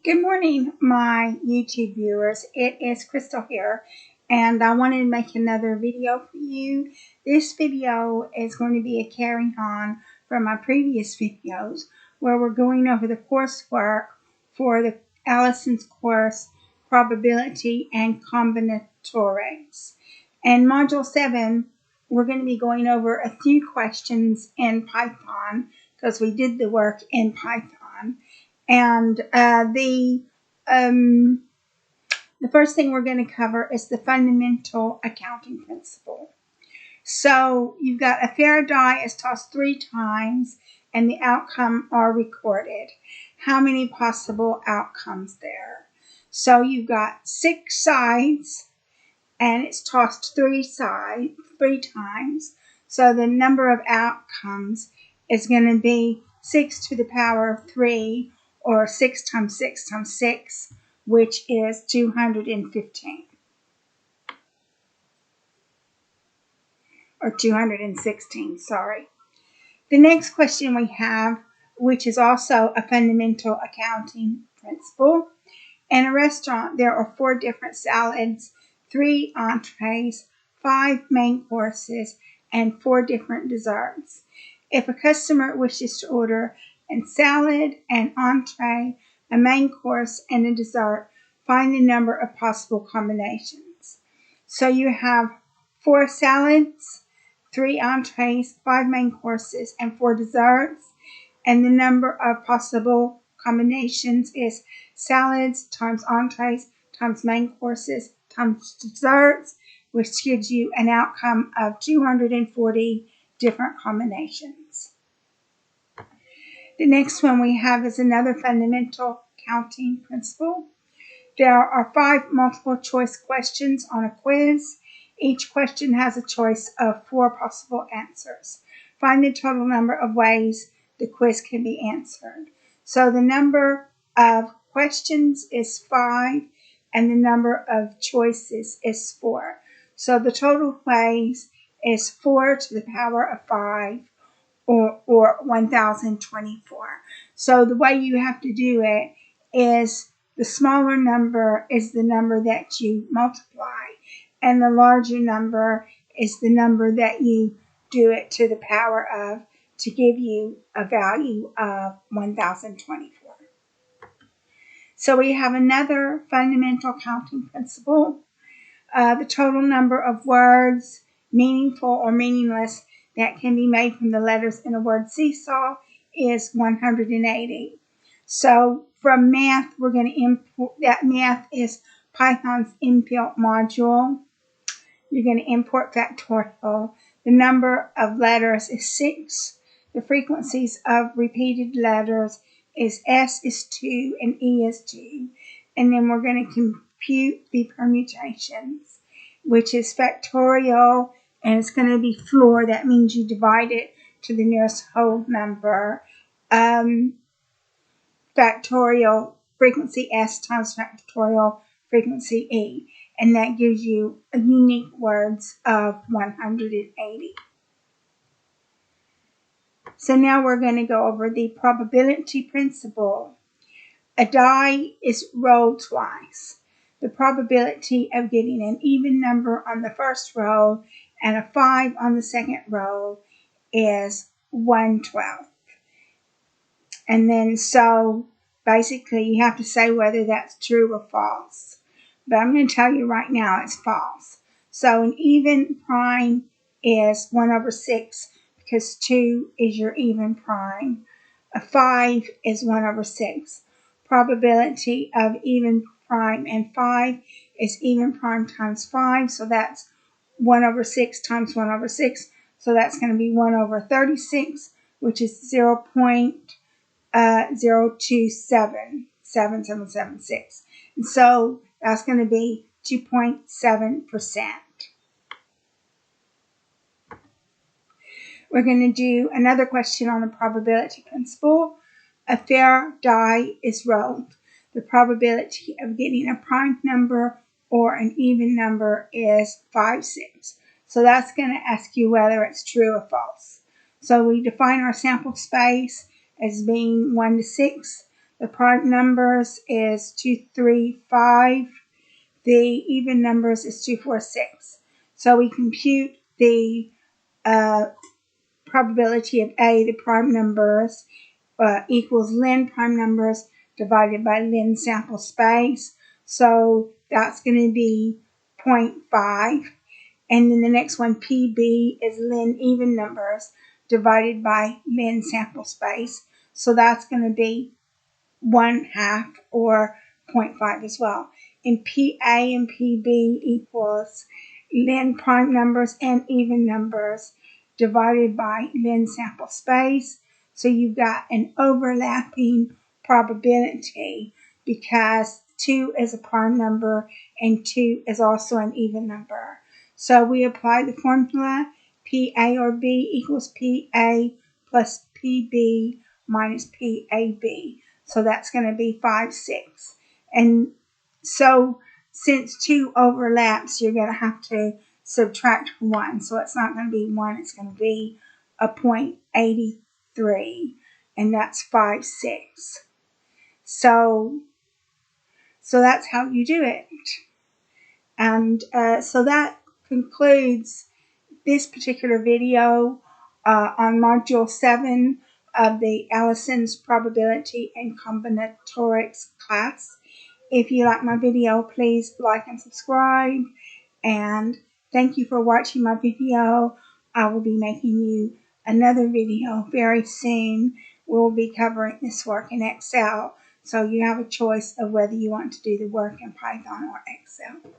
Good morning, my YouTube viewers. It is Crystal here, and I wanted to make another video for you. This video is going to be a carrying on from my previous videos where we're going over the coursework for the Alison's course, Probability and Combinatorics. In Module 7, we're going to be going over a few questions in Python because we did the work in Python. And the first thing we're going to cover is the fundamental accounting principle. So you've got a fair die is tossed 3 times and the outcome are recorded. How many possible outcomes there? So you've got 6 sides and it's tossed 3 times. So the number of outcomes is going to be 6 to the power of 3, or 6 times 6 times 6, which is 215. Or 216, sorry. The next question we have, which is also a fundamental accounting principle. In a restaurant, there are 4 different salads, 3 entrees, 5 main courses, and 4 different desserts. If a customer wishes to order a salad, an entree, a main course, and a dessert, find the number of possible combinations. So you have 4 salads, 3 entrees, 5 main courses, and 4 desserts, and the number of possible combinations is salads times entrees times main courses times desserts, which gives you an outcome of 240 different combinations. The next one we have is another fundamental counting principle. There are 5 multiple choice questions on a quiz. Each question has a choice of 4 possible answers. Find the total number of ways the quiz can be answered. So the number of questions is 5 and the number of choices is 4. So the total ways is 4 to the power of 5 or 1024. So the way you have to do it is the smaller number is the number that you multiply, and the larger number is the number that you do it to the power of to give you a value of 1024. So we have another fundamental counting principle. The total number of words, meaningful or meaningless, that can be made from the letters in a word seesaw is 180. So from math, we're going to import that. Math is Python's inbuilt module. You're going to import factorial. The number of letters is 6. The frequencies of repeated letters is S is 2 and E is 2. And then we're going to compute the permutations, which is factorial, and it's going to be floor. That means you divide it to the nearest whole number. Factorial frequency S times factorial frequency E, and that gives you a unique words of 180. So now we're going to go over the probability principle. A die is rolled twice. The probability of getting an even number on the first roll and a 5 on the second roll is 1/12. And then so basically you have to say whether that's true or false. But I'm going to tell you right now it's false. So an even prime is 1/6 because 2 is your even prime. A 5 is 1/6. Probability of even prime and 5 is even prime times 5. So that's 1/6 times 1/6. So that's going to be 1/36, which is 0.027776. And so that's going to be 2.7%. We're going to do another question on the probability principle. A fair die is rolled. The probability of getting a prime number or an even number is 5/6. So that's going to ask you whether it's true or false. So we define our sample space as being 1 to 6. The prime numbers is 2, 3, 5. The even numbers is 2, 4, 6. So we compute the probability of A, the prime numbers, equals ln prime numbers divided by ln sample space. So that's going to be 0.5. And then the next one, PB, is ln even numbers divided by ln sample space. So that's going to be 1/2 or 0.5 as well. And PA and PB equals ln prime numbers and even numbers divided by ln sample space. So you've got an overlapping probability because 2 is a prime number and 2 is also an even number. So we apply the formula PA or B equals PA plus PB minus PAB. So that's going to be 5, 6. And so since 2 overlaps, you're going to have to subtract 1. So it's not going to be 1, it's going to be a 0.83. And that's 5, 6. So that's how you do it. And so that concludes this particular video on Module 7 of the Alison's Probability and Combinatorics class. If you like my video, please like and subscribe. And thank you for watching my video. I will be making you another video very soon. We'll be covering this work in Excel. So you have a choice of whether you want to do the work in Python or Excel.